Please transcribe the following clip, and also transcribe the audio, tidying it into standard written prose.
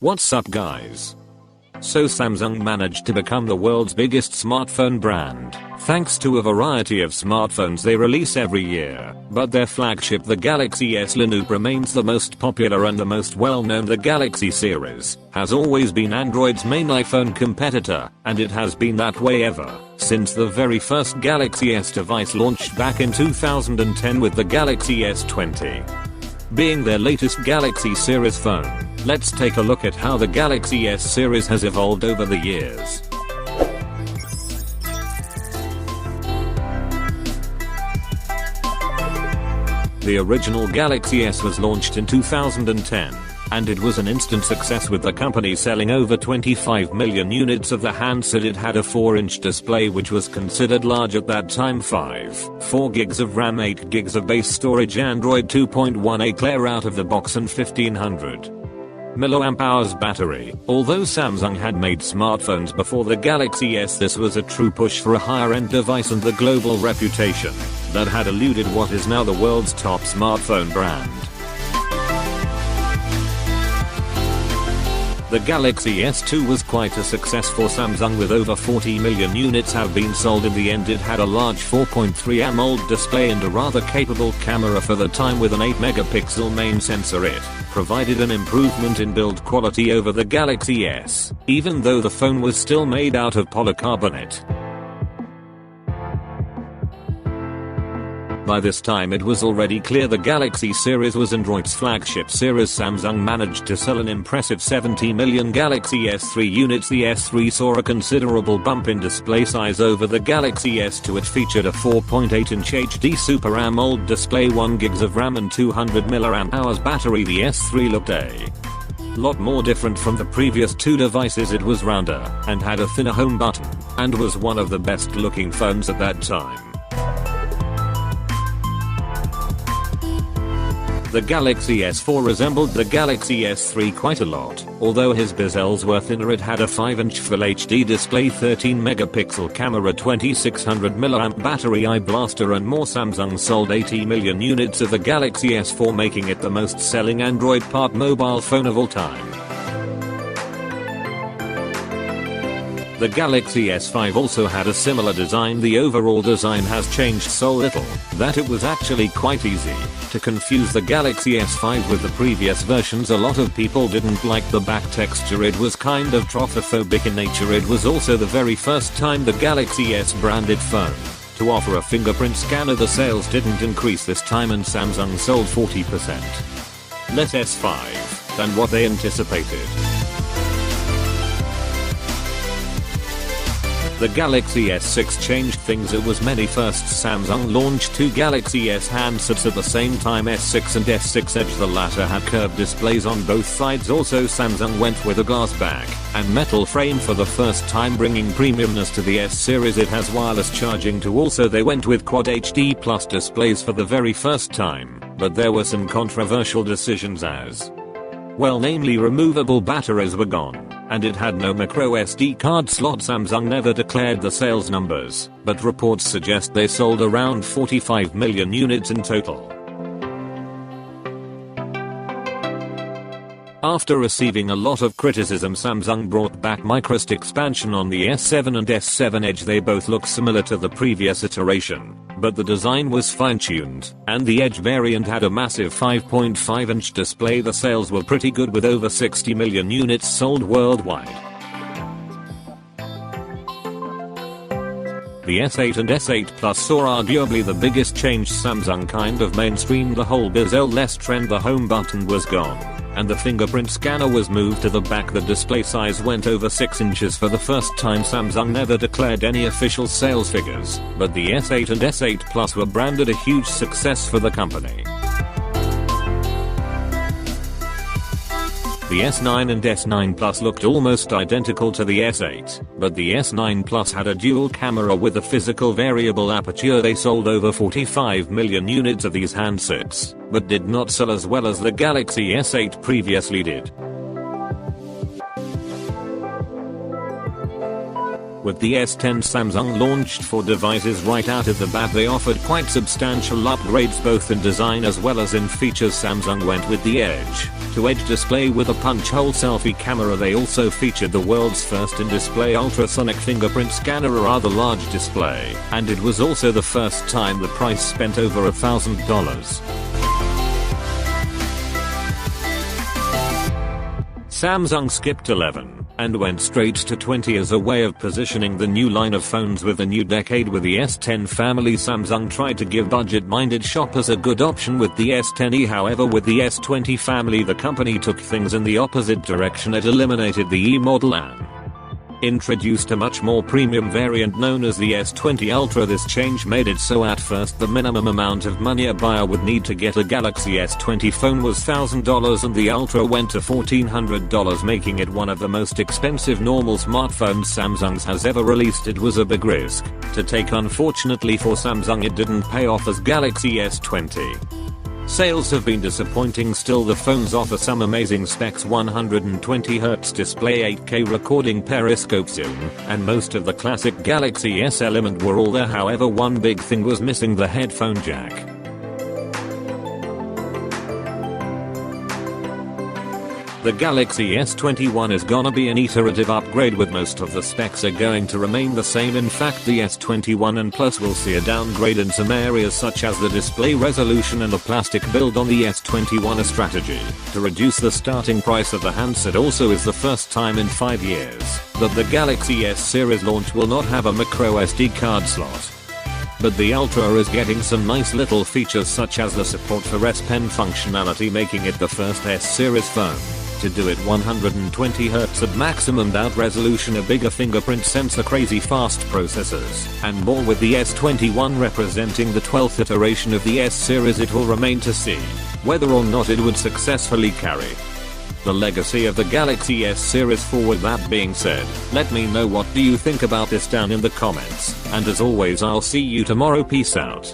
What's up guys? So Samsung managed to become the world's biggest smartphone brand, thanks to a variety of smartphones they release every year, but their flagship the Galaxy S lineup remains the most popular and the most well-known. The Galaxy series has always been Android's main iPhone competitor, and it has been that way ever since the very first Galaxy S device launched back in 2010 with the Galaxy S20 being their latest Galaxy series phone. Let's take a look at how the Galaxy S series has evolved over the years. The original Galaxy S was launched in 2010, and it was an instant success with the company selling over 25 million units of the handset. It had a 4-inch display which was considered large at that time. 4 gigs of RAM, 8 gigs of base storage, Android 2.1 clear out of the box, and 1500 mAh battery. Although Samsung had made smartphones before the Galaxy S, this was a true push for a higher end device and the global reputation that had eluded what is now the world's top smartphone brand. The Galaxy S2 was quite a success for Samsung, with over 40 million units have been sold. In the end, it had a large 4.3 AMOLED display and a rather capable camera for the time with an 8 megapixel main sensor. It provided an improvement in build quality over the Galaxy S, even though the phone was still made out of polycarbonate. By this time it was already clear the Galaxy series was Android's flagship series. Samsung managed to sell an impressive 70 million Galaxy S3 units. The S3 saw a considerable bump in display size over the Galaxy S2. It featured a 4.8-inch HD Super AMOLED display, 1 GB of RAM and 200 mAh battery. The S3 looked a lot more different from the previous two devices. It was rounder and had a thinner home button, and was one of the best looking phones at that time. The Galaxy S4 resembled the Galaxy S3 quite a lot. Although his bezels were thinner, it had a 5-inch Full HD display, 13 megapixel camera, 2600 mAh battery, eye blaster and more. Samsung sold 80 million units of the Galaxy S4, making it the most selling Android part mobile phone of all time. The Galaxy S5 also had a similar design. The overall design has changed so little that it was actually quite easy to confuse the Galaxy S5 with the previous versions. A lot of people didn't like the back texture, it was kind of tropophobic in nature. It was also the very first time the Galaxy S branded phone to offer a fingerprint scanner. The sales didn't increase this time, and Samsung sold 40% less S5 than what they anticipated. The Galaxy S6 changed things. It was many firsts. Samsung launched two Galaxy S handsets at the same time, S6 and S6 Edge. The latter had curved displays on both sides. Also, Samsung went with a glass back and metal frame for the first time, bringing premiumness to the S series. It has wireless charging too. Also, they went with Quad HD Plus displays for the very first time, but there were some controversial decisions as well, namely removable batteries were gone, and it had no micro SD card slot. Samsung never declared the sales numbers, but reports suggest they sold around 45 million units in total. After receiving a lot of criticism, Samsung brought back microSD expansion on the S7 and S7 Edge. They both look similar to the previous iteration, but the design was fine-tuned, and the Edge variant had a massive 5.5-inch display. The sales were pretty good, with over 60 million units sold worldwide. The S8 and S8 Plus saw arguably the biggest change. Samsung kind of mainstreamed the whole bezel-less trend. The home button was gone, and the fingerprint scanner was moved to the back. The display size went over 6 inches for the first time. Samsung never declared any official sales figures, but the S8 and S8 Plus were branded a huge success for the company. The S9 and S9 Plus looked almost identical to the S8, but the S9 Plus had a dual camera with a physical variable aperture. They sold over 45 million units of these handsets, but did not sell as well as the Galaxy S8 previously did. With the S10, Samsung launched 4 devices right out of the bat. They offered quite substantial upgrades both in design as well as in features. Samsung went with the edge-to-edge display with a punch-hole selfie camera. They also featured the world's first in-display ultrasonic fingerprint scanner, a rather large display, and it was also the first time the price spent over $1,000. Samsung skipped 11 and went straight to 20 as a way of positioning the new line of phones with the new decade. With the S10 family, Samsung tried to give budget-minded shoppers a good option with the S10e. However, with the S20 family, the company took things in the opposite direction. It eliminated the E model and introduced a much more premium variant known as the S20 Ultra. This change made it so at first the minimum amount of money a buyer would need to get a Galaxy S20 phone was $1,000 and the Ultra went to $1,400, making it one of the most expensive normal smartphones Samsung has ever released. It was a big risk to take. Unfortunately for Samsung, it didn't pay off as Galaxy S20 sales have been disappointing. Still, the phones offer some amazing specs: 120Hz display, 8K recording, periscope zoom, and most of the classic Galaxy S element were all there. However, one big thing was missing: the headphone jack. The Galaxy S21 is gonna be an iterative upgrade, with most of the specs are going to remain the same. In fact, the S21 and Plus will see a downgrade in some areas such as the display resolution and the plastic build on the S21. A strategy to reduce the starting price of the handset. Also, is the first time in 5 years that the Galaxy S series launch will not have a micro SD card slot. But the Ultra is getting some nice little features such as the support for S Pen functionality, making it the first S series phone to do it. 120Hz at maximum dot resolution, a bigger fingerprint sensor, crazy fast processors, and more. With the S21 representing the 12th iteration of the S series, it will remain to see whether or not it would successfully carry the legacy of the Galaxy S series forward. That being said, let me know what do you think about this down in the comments, and as always, I'll see you tomorrow. Peace out.